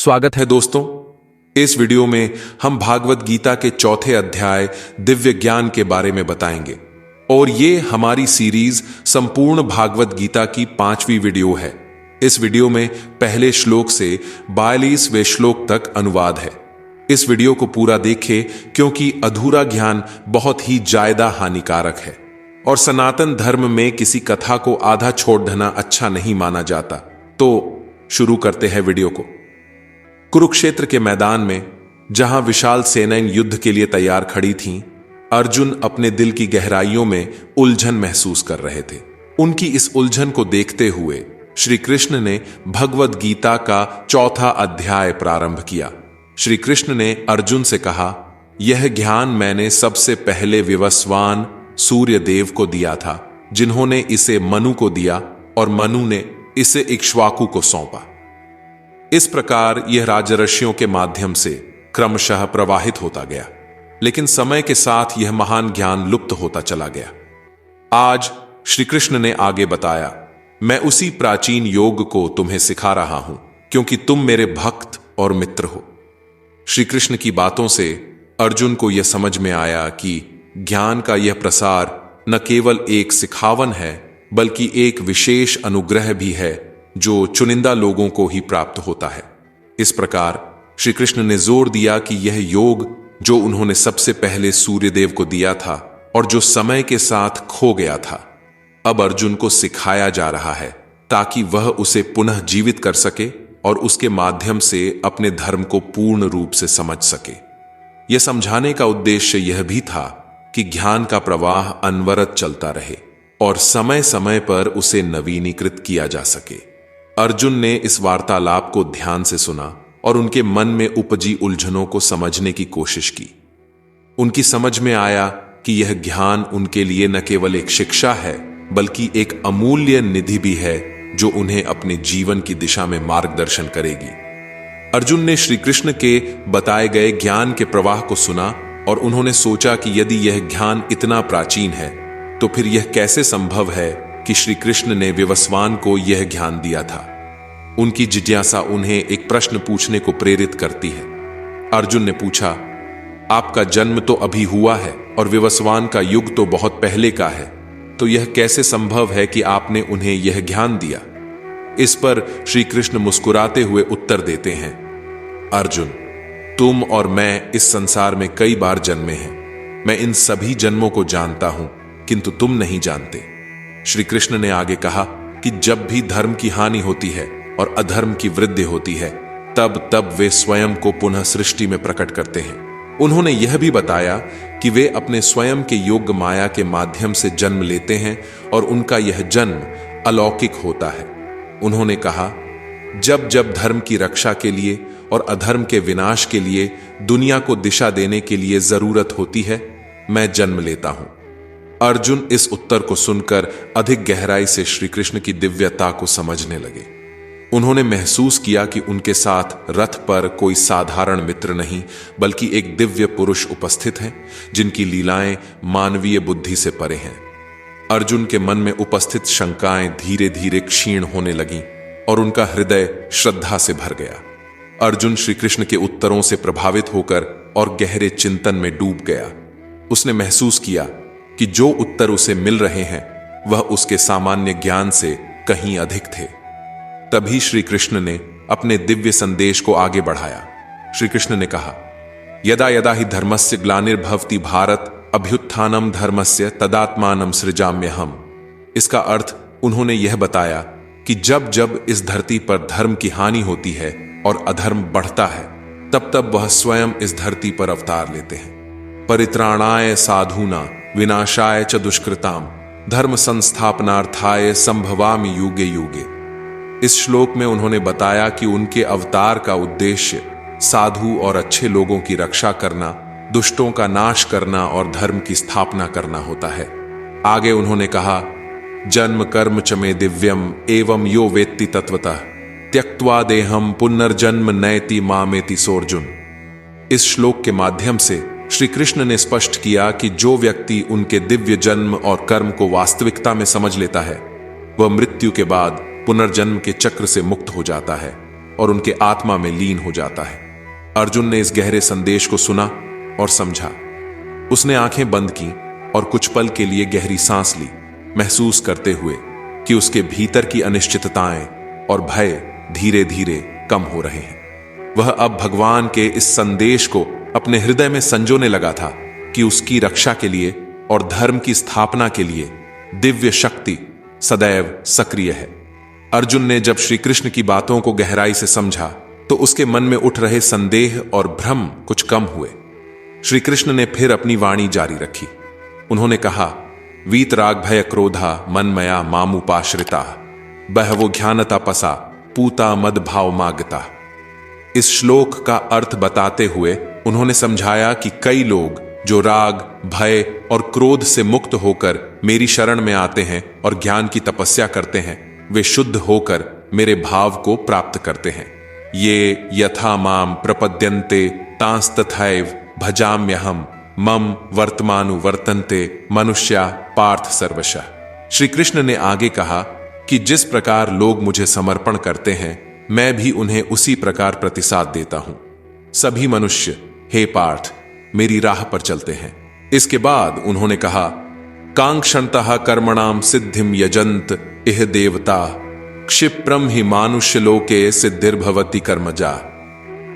स्वागत है दोस्तों। इस वीडियो में हम भागवत गीता के चौथे अध्याय दिव्य ज्ञान के बारे में बताएंगे और ये हमारी सीरीज संपूर्ण भागवत गीता की 5वीं वीडियो है। इस वीडियो में पहले श्लोक से 42वें श्लोक तक अनुवाद है। इस वीडियो को पूरा देखें क्योंकि अधूरा ज्ञान बहुत ही ज्यादा हानिकारक है और सनातन धर्म में किसी कथा को आधा छोड़ देना अच्छा नहीं माना जाता। तो शुरू करते हैं वीडियो को। कुरुक्षेत्र के मैदान में जहां विशाल सेनाएं युद्ध के लिए तैयार खड़ी थीं, अर्जुन अपने दिल की गहराइयों में उलझन महसूस कर रहे थे। उनकी इस उलझन को देखते हुए श्री कृष्ण ने भगवद गीता का चौथा अध्याय प्रारंभ किया। श्री कृष्ण ने अर्जुन से कहा, यह ज्ञान मैंने सबसे पहले विवस्वान सूर्य देव को दिया था, जिन्होंने इसे मनु को दिया और मनु ने इसे इक्ष्वाकु को सौंपा। इस प्रकार यह राजर्षियों के माध्यम से क्रमशः प्रवाहित होता गया, लेकिन समय के साथ यह महान ज्ञान लुप्त होता चला गया। आज श्री कृष्ण ने आगे बताया, मैं उसी प्राचीन योग को तुम्हें सिखा रहा हूं क्योंकि तुम मेरे भक्त और मित्र हो। श्री कृष्ण की बातों से अर्जुन को यह समझ में आया कि ज्ञान का यह प्रसार न केवल एक सिखावन है बल्कि एक विशेष अनुग्रह भी है जो चुनिंदा लोगों को ही प्राप्त होता है। इस प्रकार श्री कृष्ण ने जोर दिया कि यह योग जो उन्होंने सबसे पहले सूर्यदेव को दिया था और जो समय के साथ खो गया था, अब अर्जुन को सिखाया जा रहा है ताकि वह उसे पुनः जीवित कर सके और उसके माध्यम से अपने धर्म को पूर्ण रूप से समझ सके। यह समझाने का उद्देश्य यह भी था कि ज्ञान का प्रवाह अनवरत चलता रहे और समय समय पर उसे नवीनीकृत किया जा सके। अर्जुन ने इस वार्तालाप को ध्यान से सुना और उनके मन में उपजी उलझनों को समझने की कोशिश की। उनकी समझ में आया कि यह ज्ञान उनके लिए न केवल एक शिक्षा है बल्कि एक अमूल्य निधि भी है जो उन्हें अपने जीवन की दिशा में मार्गदर्शन करेगी। अर्जुन ने श्री कृष्ण के बताए गए ज्ञान के प्रवाह को सुना और उन्होंने सोचा कि यदि यह ज्ञान इतना प्राचीन है तो फिर यह कैसे संभव है कि श्री कृष्ण ने विवस्वान को यह ज्ञान दिया था। उनकी जिज्ञासा उन्हें एक प्रश्न पूछने को प्रेरित करती है। अर्जुन ने पूछा, आपका जन्म तो अभी हुआ है और विवस्वान का युग तो बहुत पहले का है, तो यह कैसे संभव है कि आपने उन्हें यह ज्ञान दिया? इस पर श्री कृष्ण मुस्कुराते हुए उत्तर देते हैं, अर्जुन, तुम और मैं इस संसार में कई बार जन्मे हैं। मैं इन सभी जन्मों को जानता हूं किंतु तुम नहीं जानते। श्री कृष्ण ने आगे कहा कि जब भी धर्म की हानि होती है और अधर्म की वृद्धि होती है तब तब वे स्वयं को पुनः सृष्टि में प्रकट करते हैं। उन्होंने यह भी बताया कि वे अपने स्वयं के योग माया के माध्यम से जन्म लेते हैं और उनका यह जन्म अलौकिक होता है। उन्होंने कहा, जब जब धर्म की रक्षा के लिए और अधर्म के विनाश के लिए दुनिया को दिशा देने के लिए जरूरत होती है, मैं जन्म लेता हूं। अर्जुन इस उत्तर को सुनकर अधिक गहराई से श्री कृष्ण की दिव्यता को समझने लगे। उन्होंने महसूस किया कि उनके साथ रथ पर कोई साधारण मित्र नहीं बल्कि एक दिव्य पुरुष उपस्थित है जिनकी लीलाएं मानवीय बुद्धि से परे हैं। अर्जुन के मन में उपस्थित शंकाएं धीरे धीरे क्षीण होने लगीं और उनका हृदय श्रद्धा से भर गया। अर्जुन श्री कृष्ण के उत्तरों से प्रभावित होकर और गहरे चिंतन में डूब गया। उसने महसूस किया कि जो उत्तर उसे मिल रहे हैं वह उसके सामान्य ज्ञान से कहीं अधिक थे। तभी श्री कृष्ण ने अपने दिव्य संदेश को आगे बढ़ाया। श्री कृष्ण ने कहा, यदा यदा हि धर्मस्य ग्लानिर्भवति भारत अभ्युत्थानम धर्मस्य तदात्मानं सृजाम्यहम्। इसका अर्थ उन्होंने यह बताया कि जब जब इस धरती पर धर्म की हानि होती है और अधर्म बढ़ता है तब तब वह स्वयं इस धरती पर अवतार लेते हैं। परित्राणाय साधूना विनाशाय च दुष्कृताम धर्म संस्थापनार्थाय संभवामि युगे युगे। इस श्लोक में उन्होंने बताया कि उनके अवतार का उद्देश्य साधु और अच्छे लोगों की रक्षा करना, दुष्टों का नाश करना और धर्म की स्थापना करना होता है। आगे उन्होंने कहा, जन्म कर्म च मे दिव्यम एवं यो वेत्ति तत्वतः त्यक्त्वा देहम पुनर्जन्म नयति मामेति सोर्जुन। इस श्लोक के माध्यम से श्री कृष्ण ने स्पष्ट किया कि जो व्यक्ति उनके दिव्य जन्म और कर्म को वास्तविकता में समझ लेता है वह मृत्यु के बाद पुनर्जन्म के चक्र से मुक्त हो जाता है और उनके आत्मा में लीन हो जाता है। अर्जुन ने इस गहरे संदेश को सुना और समझा। उसने आंखें बंद की और कुछ पल के लिए गहरी सांस ली, महसूस करते हुए कि उसके भीतर की अनिश्चितताएं और भय धीरे धीरे कम हो रहे हैं। वह अब भगवान के इस संदेश को अपने हृदय में संजोने लगा था कि उसकी रक्षा के लिए और धर्म की स्थापना के लिए दिव्य शक्ति सदैव सक्रिय है। अर्जुन ने जब श्री कृष्ण की बातों को गहराई से समझा तो उसके मन में उठ रहे संदेह और भ्रम कुछ कम हुए। श्री कृष्ण ने फिर अपनी वाणी जारी रखी। उन्होंने कहा, वीतराग भय क्रोधा मनमया मामुपाश्रिता बहवो ज्ञानतापसा पूता मद भाव मागता। इस श्लोक का अर्थ बताते हुए उन्होंने समझाया कि कई लोग जो राग, भय और क्रोध से मुक्त होकर मेरी शरण में आते हैं और ज्ञान की तपस्या करते हैं, वे शुद्ध होकर मेरे भाव को प्राप्त करते हैं। ये यथा माम प्रपद्यन्ते तांस्तथैव भजाम्यहम मम वर्तमानु वर्तन्ते मनुष्या पार्थ सर्वशः। श्री कृष्ण ने आगे कहा कि जिस प्रकार लोग मुझे समर्पण करते हैं, मैं भी उन्हें उसी प्रकार प्रतिसाद देता हूं। सभी मनुष्य, हे पार्थ, मेरी राह पर चलते हैं। इसके बाद उन्होंने कहा, कांक्षणतः कर्मणाम सिद्धिम यजंत इह देवता क्षिप्रम ही मानुष्य लोके सिद्धिर्भवति कर्मजा।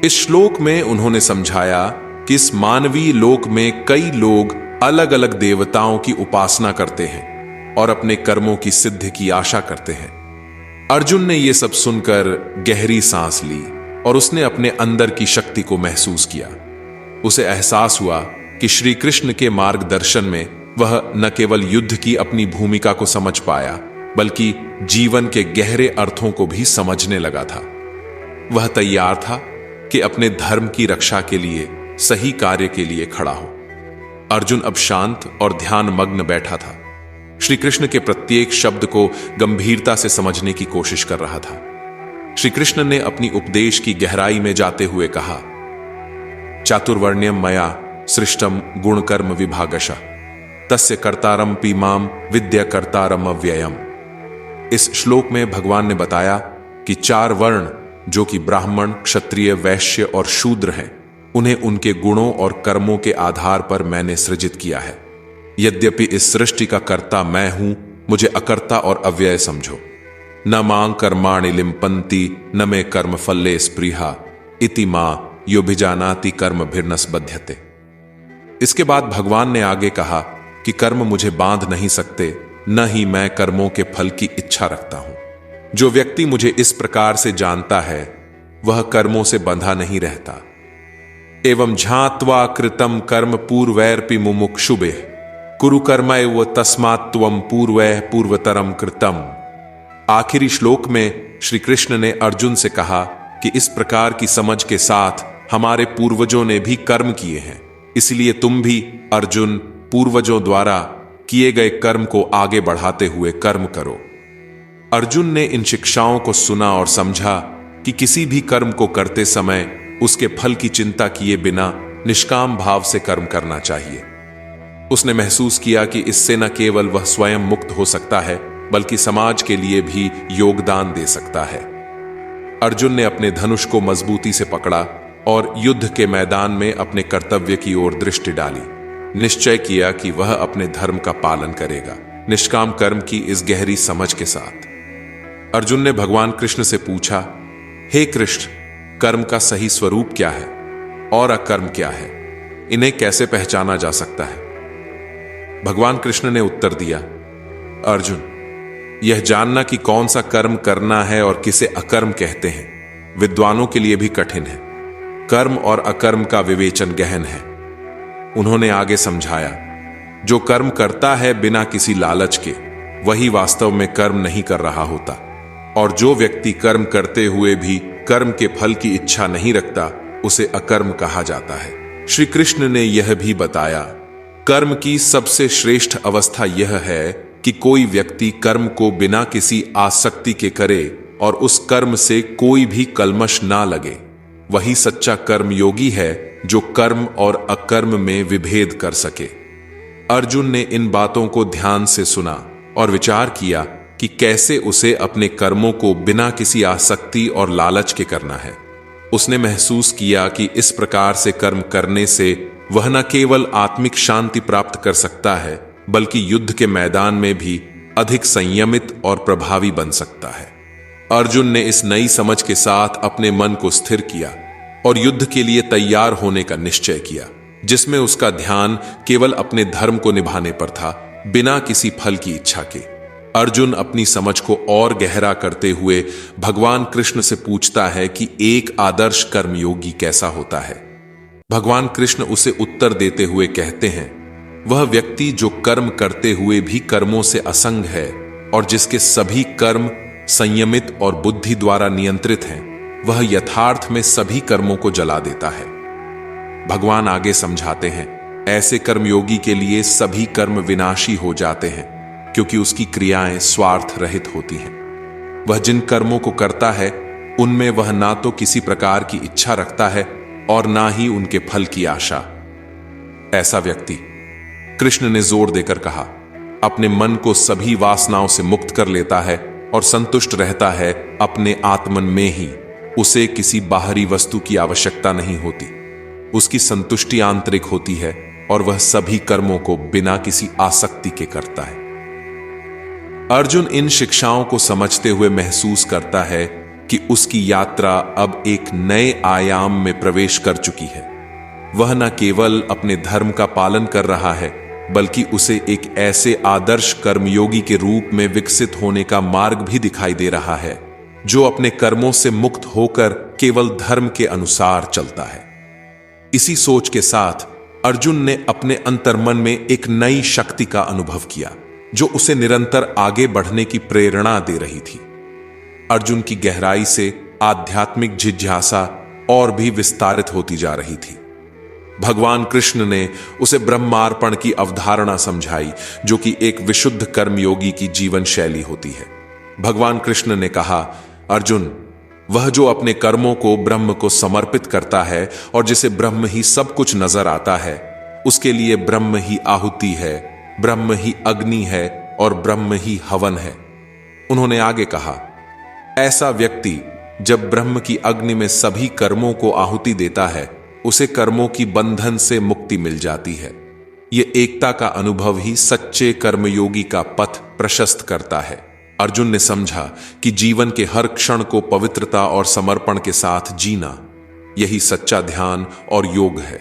इस श्लोक में उन्होंने समझाया कि इस मानवीय लोक में कई लोग अलग अलग देवताओं की उपासना करते हैं और अपने कर्मों की सिद्धि की आशा करते हैं। अर्जुन ने यह सब सुनकर गहरी सांस ली और उसने अपने अंदर की शक्ति को महसूस किया। उसे एहसास हुआ कि श्री कृष्ण के मार्गदर्शन में वह न केवल युद्ध की अपनी भूमिका को समझ पाया, बल्कि जीवन के गहरे अर्थों को भी समझने लगा था। वह तैयार था कि अपने धर्म की रक्षा के लिए सही कार्य के लिए खड़ा हो। अर्जुन अब शांत और ध्यान मग्न बैठा था। श्री कृष्ण के प्रत्येक शब्द को गंभीरता से समझने की कोशिश कर रहा था। श्री कृष्ण ने अपनी उपदेश की गहराई में जाते हुए कहा, चातुर्वर्ण्यम मया सृष्टम गुणकर्म विभागशः तस्य कर्तारम पीमाम विद्या कर्तारम अव्ययम। इस श्लोक में भगवान ने बताया कि 4 वर्ण, जो कि ब्राह्मण, क्षत्रिय, वैश्य और शूद्र हैं, उन्हें उनके गुणों और कर्मों के आधार पर मैंने सृजित किया है। यद्यपि इस सृष्टि का कर्ता मैं हूं, मुझे अकर्ता और अव्यय समझो। न मां कर्माणि लिम्पन्ति न मे कर्म फल्ले स्पृहा इति मां यो भिजानाति कर्म भिर्नस बध्यते। इसके बाद भगवान ने आगे कहा कि कर्म मुझे बांध नहीं सकते, न ही मैं कर्मों के फल की इच्छा रखता हूं। जो व्यक्ति मुझे इस प्रकार से जानता है, वह कर्मों से बंधा नहीं रहता। एवं झात्वा कृतम कर्म पूर्वैरपि मुमुक्षुभे कुरु कर्मैव तस्मात् त्वं पूर्वैः पूर्वतरम कृतम। आखिरी श्लोक में श्री कृष्ण ने अर्जुन से कहा कि इस प्रकार की समझ के साथ हमारे पूर्वजों ने भी कर्म किए हैं, इसलिए तुम भी अर्जुन पूर्वजों द्वारा किए गए कर्म को आगे बढ़ाते हुए कर्म करो। अर्जुन ने इन शिक्षाओं को सुना और समझा कि किसी भी कर्म को करते समय उसके फल की चिंता किए बिना निष्काम भाव से कर्म करना चाहिए। उसने महसूस किया कि इससे न केवल वह स्वयं मुक्त हो सकता है, बल्कि समाज के लिए भी योगदान दे सकता है। अर्जुन ने अपने धनुष को मजबूती से पकड़ा और युद्ध के मैदान में अपने कर्तव्य की ओर दृष्टि डाली। निश्चय किया कि वह अपने धर्म का पालन करेगा, निष्काम कर्म की इस गहरी समझ के साथ। अर्जुन ने भगवान कृष्ण से पूछा, हे कृष्ण, कर्म का सही स्वरूप क्या है और अकर्म क्या है? इन्हें कैसे पहचाना जा सकता है? भगवान कृष्ण ने उत्तर दिया, अर्जुन, यह जानना कि कौन सा कर्म करना है और किसे अकर्म कहते हैं, विद्वानों के लिए भी कठिन है। कर्म और अकर्म का विवेचन गहन है। उन्होंने आगे समझाया, जो कर्म करता है बिना किसी लालच के, वही वास्तव में कर्म नहीं कर रहा होता, और जो व्यक्ति कर्म करते हुए भी कर्म के फल की इच्छा नहीं रखता, उसे अकर्म कहा जाता है। श्री कृष्ण ने यह भी बताया, कर्म की सबसे श्रेष्ठ अवस्था यह है कि कोई व्यक्ति कर्म को बिना किसी आसक्ति के करे और उस कर्म से कोई भी कलमश ना लगे। वही सच्चा कर्मयोगी है जो कर्म और अकर्म में विभेद कर सके। अर्जुन ने इन बातों को ध्यान से सुना और विचार किया कि कैसे उसे अपने कर्मों को बिना किसी आसक्ति और लालच के करना है। उसने महसूस किया कि इस प्रकार से कर्म करने से वह न केवल आत्मिक शांति प्राप्त कर सकता है, बल्कि युद्ध के मैदान में भी अधिक संयमित और प्रभावी बन सकता है। अर्जुन ने इस नई समझ के साथ अपने मन को स्थिर किया और युद्ध के लिए तैयार होने का निश्चय किया, जिसमें उसका ध्यान केवल अपने धर्म को निभाने पर था, बिना किसी फल की इच्छा के। अर्जुन अपनी समझ को और गहरा करते हुए भगवान कृष्ण से पूछता है कि एक आदर्श कर्मयोगी कैसा होता है। भगवान कृष्ण उसे उत्तर देते हुए कहते हैं, वह व्यक्ति जो कर्म करते हुए भी कर्मों से असंग है और जिसके सभी कर्म संयमित और बुद्धि द्वारा नियंत्रित हैं, वह यथार्थ में सभी कर्मों को जला देता है। भगवान आगे समझाते हैं, ऐसे कर्मयोगी के लिए सभी कर्म विनाशी हो जाते हैं, क्योंकि उसकी क्रियाएं स्वार्थ रहित होती हैं। वह जिन कर्मों को करता है उनमें वह ना तो किसी प्रकार की इच्छा रखता है और ना ही उनके फल की आशा। ऐसा व्यक्ति, कृष्ण ने जोर देकर कहा, अपने मन को सभी वासनाओं से मुक्त कर लेता है और संतुष्ट रहता है अपने आत्मन में ही। उसे किसी बाहरी वस्तु की आवश्यकता नहीं होती। उसकी संतुष्टि आंतरिक होती है और वह सभी कर्मों को बिना किसी आसक्ति के करता है। अर्जुन इन शिक्षाओं को समझते हुए महसूस करता है कि उसकी यात्रा अब एक नए आयाम में प्रवेश कर चुकी है। वह न केवल अपने धर्म का पालन कर रहा है, बल्कि उसे एक ऐसे आदर्श कर्मयोगी के रूप में विकसित होने का मार्ग भी दिखाई दे रहा है, जो अपने कर्मों से मुक्त होकर केवल धर्म के अनुसार चलता है। इसी सोच के साथ अर्जुन ने अपने अंतर्मन में एक नई शक्ति का अनुभव किया, जो उसे निरंतर आगे बढ़ने की प्रेरणा दे रही थी। अर्जुन की गहराई से आध्यात्मिक जिज्ञासा और भी विस्तारित होती जा रही थी। भगवान कृष्ण ने उसे ब्रह्मार्पण की अवधारणा समझाई, जो कि एक विशुद्ध कर्मयोगी की जीवन शैली होती है। भगवान कृष्ण ने कहा, अर्जुन, वह जो अपने कर्मों को ब्रह्म को समर्पित करता है और जिसे ब्रह्म ही सब कुछ नजर आता है, उसके लिए ब्रह्म ही आहुति है, ब्रह्म ही अग्नि है और ब्रह्म ही हवन है। उन्होंने आगे कहा, ऐसा व्यक्ति जब ब्रह्म की अग्नि में सभी कर्मों को आहुति देता है, उसे कर्मों की बंधन से मुक्ति मिल जाती है। यह एकता का अनुभव ही सच्चे कर्मयोगी का पथ प्रशस्त करता है। अर्जुन ने समझा कि जीवन के हर क्षण को पवित्रता और समर्पण के साथ जीना, यही सच्चा ध्यान और योग है।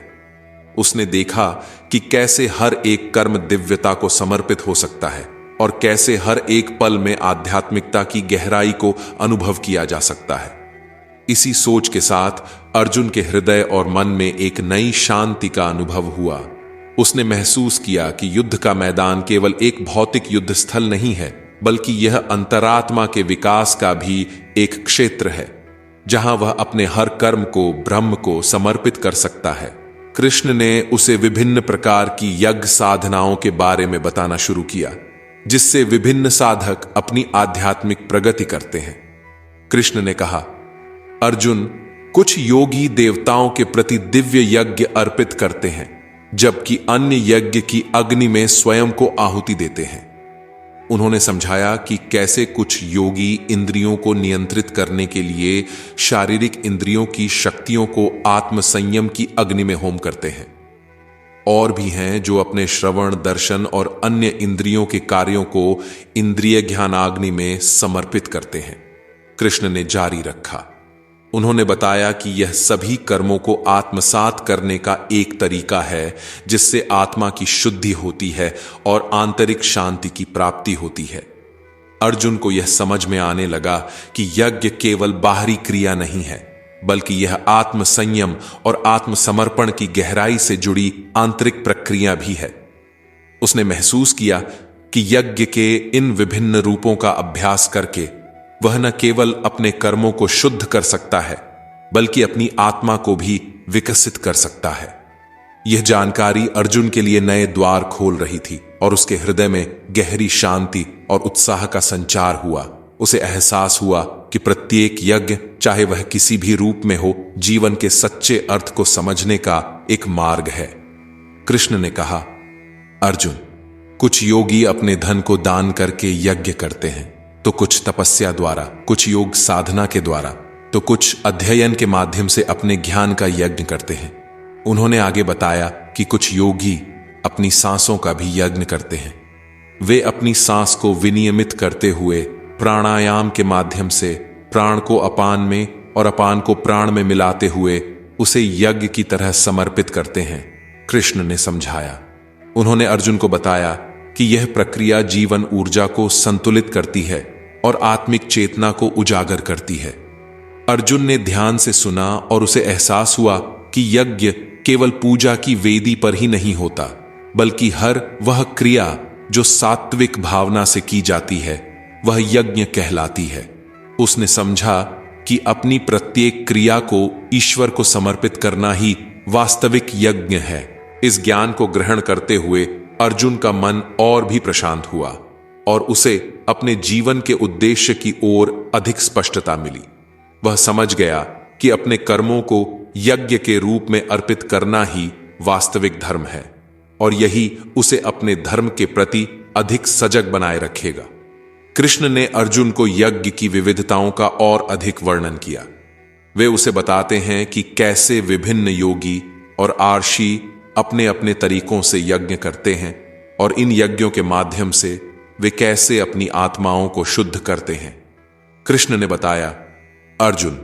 उसने देखा कि कैसे हर एक कर्म दिव्यता को समर्पित हो सकता है और कैसे हर एक पल में आध्यात्मिकता की गहराई को अनुभव किया जा सकता है। इसी सोच के साथ अर्जुन के हृदय और मन में एक नई शांति का अनुभव हुआ। उसने महसूस किया कि युद्ध का मैदान केवल एक भौतिक युद्ध स्थल नहीं है, बल्कि यह अंतरात्मा के विकास का भी एक क्षेत्र है, जहां वह अपने हर कर्म को ब्रह्म को समर्पित कर सकता है। कृष्ण ने उसे विभिन्न प्रकार की यज्ञ साधनाओं के बारे में बताना शुरू किया, जिससे विभिन्न साधक अपनी आध्यात्मिक प्रगति करते हैं। कृष्ण ने कहा, अर्जुन, कुछ योगी देवताओं के प्रति दिव्य यज्ञ अर्पित करते हैं, जबकि अन्य यज्ञ की अग्नि में स्वयं को आहुति देते हैं। उन्होंने समझाया कि कैसे कुछ योगी इंद्रियों को नियंत्रित करने के लिए शारीरिक इंद्रियों की शक्तियों को आत्मसंयम की अग्नि में होम करते हैं, और भी हैं जो अपने श्रवण, दर्शन और अन्य इंद्रियों के कार्यों को इंद्रिय ज्ञानाग्नि में समर्पित करते हैं। कृष्ण ने जारी रखा, उन्होंने बताया कि यह सभी कर्मों को आत्मसात करने का एक तरीका है, जिससे आत्मा की शुद्धि होती है और आंतरिक शांति की प्राप्ति होती है। अर्जुन को यह समझ में आने लगा कि यज्ञ केवल बाहरी क्रिया नहीं है, बल्कि यह आत्म संयम और आत्मसमर्पण की गहराई से जुड़ी आंतरिक प्रक्रिया भी है। उसने महसूस किया कि यज्ञ के इन विभिन्न रूपों का अभ्यास करके वह न केवल अपने कर्मों को शुद्ध कर सकता है, बल्कि अपनी आत्मा को भी विकसित कर सकता है। यह जानकारी अर्जुन के लिए नए द्वार खोल रही थी और उसके हृदय में गहरी शांति और उत्साह का संचार हुआ। उसे एहसास हुआ कि प्रत्येक यज्ञ, चाहे वह किसी भी रूप में हो, जीवन के सच्चे अर्थ को समझने का एक मार्ग है। कृष्ण ने कहा, अर्जुन, कुछ योगी अपने धन को दान करके यज्ञ करते हैं, तो कुछ तपस्या द्वारा, कुछ योग साधना के द्वारा, तो कुछ अध्ययन के माध्यम से अपने ज्ञान का यज्ञ करते हैं। उन्होंने आगे बताया कि कुछ योगी अपनी सांसों का भी यज्ञ करते हैं। वे अपनी सांस को विनियमित करते हुए प्राणायाम के माध्यम से प्राण को अपान में और अपान को प्राण में मिलाते हुए उसे यज्ञ की तरह समर्पित करते हैं। कृष्ण ने समझाया। उन्होंने अर्जुन को बताया कि यह प्रक्रिया जीवन ऊर्जा को संतुलित करती है और आत्मिक चेतना को उजागर करती है। अर्जुन ने ध्यान से सुना और उसे एहसास हुआ कि यज्ञ केवल पूजा की वेदी पर ही नहीं होता, बल्कि हर वह क्रिया जो सात्विक भावना से की जाती है वह यज्ञ कहलाती है। उसने समझा कि अपनी प्रत्येक क्रिया को ईश्वर को समर्पित करना ही वास्तविक यज्ञ है। इस ज्ञान को ग्रहण करते हुए अर्जुन का मन और भी प्रशांत हुआ और उसे अपने जीवन के उद्देश्य की ओर अधिक स्पष्टता मिली। वह समझ गया कि अपने कर्मों को यज्ञ के रूप में अर्पित करना ही वास्तविक धर्म है और यही उसे अपने धर्म के प्रति अधिक सजग बनाए रखेगा। कृष्ण ने अर्जुन को यज्ञ की विविधताओं का और अधिक वर्णन किया। वे उसे बताते हैं कि कैसे विभिन्न योगी और आर्षि अपने अपने तरीकों से यज्ञ करते हैं और इन यज्ञों के माध्यम से वे कैसे अपनी आत्माओं को शुद्ध करते हैं। कृष्ण ने बताया, अर्जुन,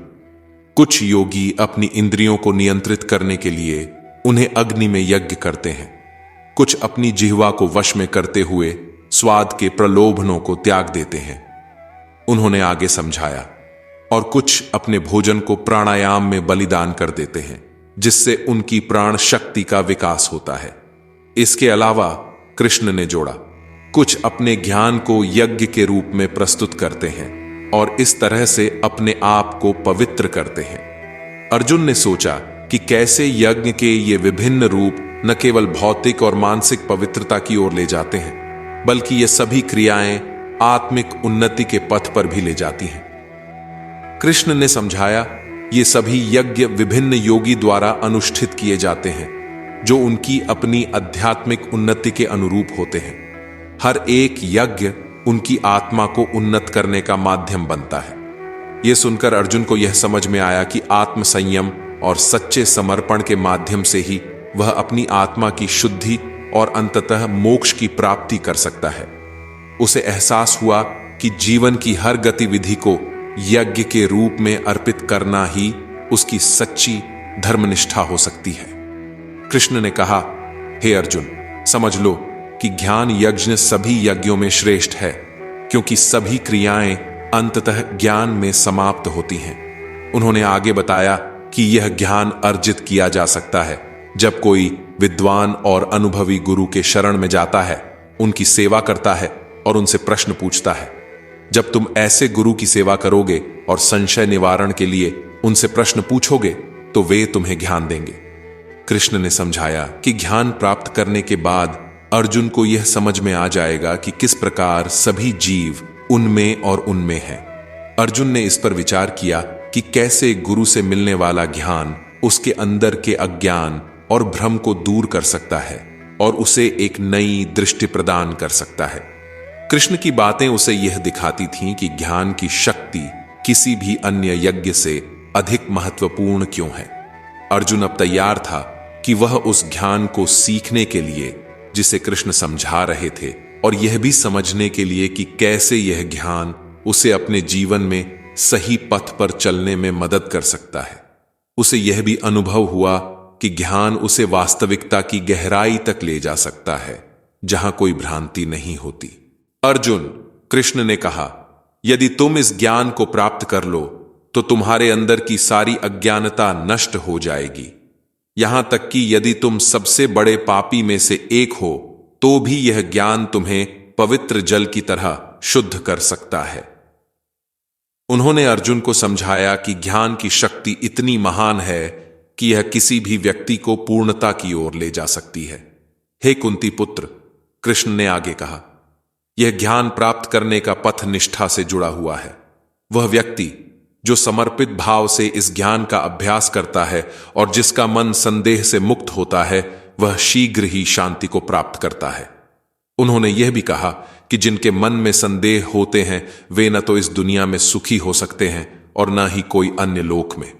कुछ योगी अपनी इंद्रियों को नियंत्रित करने के लिए उन्हें अग्नि में यज्ञ करते हैं। कुछ अपनी जिह्वा को वश में करते हुए स्वाद के प्रलोभनों को त्याग देते हैं। उन्होंने आगे समझाया, और कुछ अपने भोजन को प्राणायाम में बलिदान कर देते हैं, जिससे उनकी प्राण शक्ति का विकास होता है। इसके अलावा कृष्ण ने जोड़ा, कुछ अपने ज्ञान को यज्ञ के रूप में प्रस्तुत करते हैं और इस तरह से अपने आप को पवित्र करते हैं। अर्जुन ने सोचा कि कैसे यज्ञ के ये विभिन्न रूप न केवल भौतिक और मानसिक पवित्रता की ओर ले जाते हैं, बल्कि ये सभी क्रियाएं आत्मिक उन्नति के पथ पर भी ले जाती हैं। कृष्ण ने समझाया, ये सभी यज्ञ विभिन्न योगी द्वारा अनुष्ठित किए जाते हैं, जो उनकी अपनी आध्यात्मिक उन्नति के अनुरूप होते हैं। हर एक यज्ञ उनकी आत्मा को उन्नत करने का माध्यम बनता है। यह सुनकर अर्जुन को यह समझ में आया कि आत्म संयम और सच्चे समर्पण के माध्यम से ही वह अपनी आत्मा की शुद्धि और अंततः मोक्ष की प्राप्ति कर सकता है। उसे एहसास हुआ कि जीवन की हर गतिविधि को यज्ञ के रूप में अर्पित करना ही उसकी सच्ची धर्मनिष्ठा हो सकती है। कृष्ण ने कहा, हे अर्जुन, समझ लो कि ज्ञान यज्ञ सभी यज्ञों में श्रेष्ठ है, क्योंकि सभी क्रियाएं अंततः ज्ञान में समाप्त होती हैं। उन्होंने आगे बताया कि यह ज्ञान अर्जित किया जा सकता है जब कोई विद्वान और अनुभवी गुरु के शरण में जाता है, उनकी सेवा करता है और उनसे प्रश्न पूछता है। जब तुम ऐसे गुरु की सेवा करोगे और संशय निवारण के लिए उनसे प्रश्न पूछोगे तो वे तुम्हें ज्ञान देंगे। कृष्ण ने समझाया कि ज्ञान प्राप्त करने के बाद अर्जुन को यह समझ में आ जाएगा कि किस प्रकार सभी जीव उनमें और उनमें हैं। अर्जुन ने इस पर विचार किया कि कैसे गुरु से मिलने वाला ज्ञान उसके अंदर के अज्ञान और भ्रम को दूर कर सकता है और उसे एक नई दृष्टि प्रदान कर सकता है। कृष्ण की बातें उसे यह दिखाती थीं कि ज्ञान की शक्ति किसी भी अन्य यज्ञ से अधिक महत्वपूर्ण क्यों है। अर्जुन अब तैयार था कि वह उस ज्ञान को सीखने के लिए जिसे कृष्ण समझा रहे थे और यह भी समझने के लिए कि कैसे यह ज्ञान उसे अपने जीवन में सही पथ पर चलने में मदद कर सकता है। उसे यह भी अनुभव हुआ कि ज्ञान उसे वास्तविकता की गहराई तक ले जा सकता है, जहां कोई भ्रांति नहीं होती। अर्जुन, कृष्ण ने कहा, यदि तुम इस ज्ञान को प्राप्त कर लो तो तुम्हारे अंदर की सारी अज्ञानता नष्ट हो जाएगी। यहां तक कि यदि तुम सबसे बड़े पापी में से एक हो तो भी यह ज्ञान तुम्हें पवित्र जल की तरह शुद्ध कर सकता है। उन्होंने अर्जुन को समझाया कि ज्ञान की शक्ति इतनी महान है कि यह किसी भी व्यक्ति को पूर्णता की ओर ले जा सकती है। हे कुंती पुत्र, कृष्ण ने आगे कहा, यह ज्ञान प्राप्त करने का पथ निष्ठा से जुड़ा हुआ है। वह व्यक्ति जो समर्पित भाव से इस ज्ञान का अभ्यास करता है और जिसका मन संदेह से मुक्त होता है, वह शीघ्र ही शांति को प्राप्त करता है। उन्होंने यह भी कहा कि जिनके मन में संदेह होते हैं वे न तो इस दुनिया में सुखी हो सकते हैं और न ही कोई अन्य लोक में।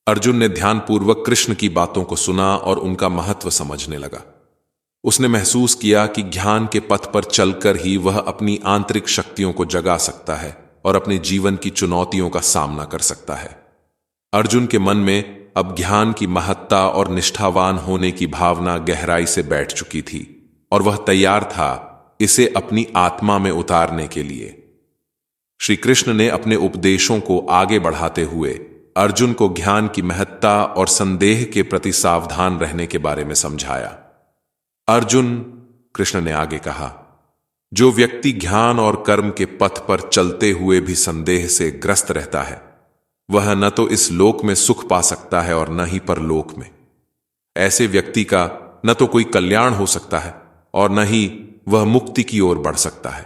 अर्जुन ने ध्यानपूर्वक कृष्ण की बातों को सुना और उनका महत्व समझने लगा। उसने महसूस किया कि ज्ञान के पथ पर चलकर ही वह अपनी आंतरिक शक्तियों को जगा सकता है और अपने जीवन की चुनौतियों का सामना कर सकता है। अर्जुन के मन में अब ज्ञान की महत्ता और निष्ठावान होने की भावना गहराई से बैठ चुकी थी और वह तैयार था इसे अपनी आत्मा में उतारने के लिए। श्री कृष्ण ने अपने उपदेशों को आगे बढ़ाते हुए अर्जुन को ज्ञान की महत्ता और संदेह के प्रति सावधान रहने के बारे में समझाया। अर्जुन, कृष्ण ने आगे कहा, जो व्यक्ति ज्ञान और कर्म के पथ पर चलते हुए भी संदेह से ग्रस्त रहता है वह न तो इस लोक में सुख पा सकता है और न ही परलोक में। ऐसे व्यक्ति का न तो कोई कल्याण हो सकता है और न ही वह मुक्ति की ओर बढ़ सकता है।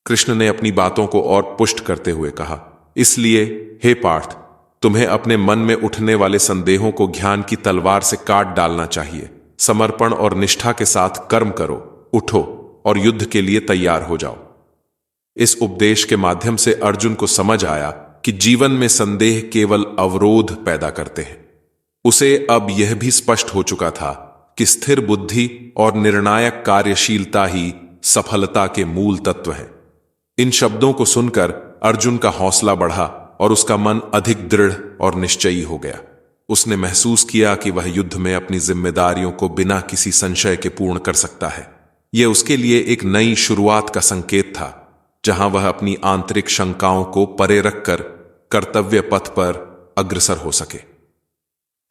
कृष्ण ने अपनी बातों को और पुष्ट करते हुए कहा, इसलिए हे पार्थ, तुम्हें अपने मन में उठने वाले संदेहों को ज्ञान की तलवार से काट डालना चाहिए। समर्पण और निष्ठा के साथ कर्म करो, उठो और युद्ध के लिए तैयार हो जाओ। इस उपदेश के माध्यम से अर्जुन को समझ आया कि जीवन में संदेह केवल अवरोध पैदा करते हैं। उसे अब यह भी स्पष्ट हो चुका था कि स्थिर बुद्धि और निर्णायक कार्यशीलता ही सफलता के मूल तत्व हैं। इन शब्दों को सुनकर अर्जुन का हौसला बढ़ा और उसका मन अधिक दृढ़ और निश्चयी हो गया। उसने महसूस किया कि वह युद्ध में अपनी जिम्मेदारियों को बिना किसी संशय के पूर्ण कर सकता है। यह उसके लिए एक नई शुरुआत का संकेत था, जहां वह अपनी आंतरिक शंकाओं को परे रखकर कर्तव्य पथ पर अग्रसर हो सके।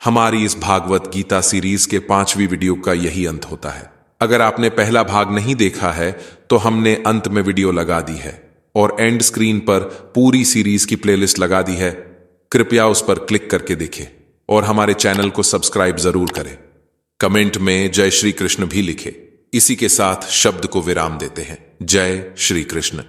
हमारी इस भागवत गीता सीरीज के 5वीं वीडियो का यही अंत होता है। अगर आपने पहला भाग नहीं देखा है तो हमने अंत में वीडियो लगा दी है और एंड स्क्रीन पर पूरी सीरीज की प्लेलिस्ट लगा दी है। कृपया उस पर क्लिक करके देखें और हमारे चैनल को सब्सक्राइब जरूर करें। कमेंट में जय श्री कृष्ण भी लिखें। इसी के साथ शब्द को विराम देते हैं। जय श्री कृष्ण।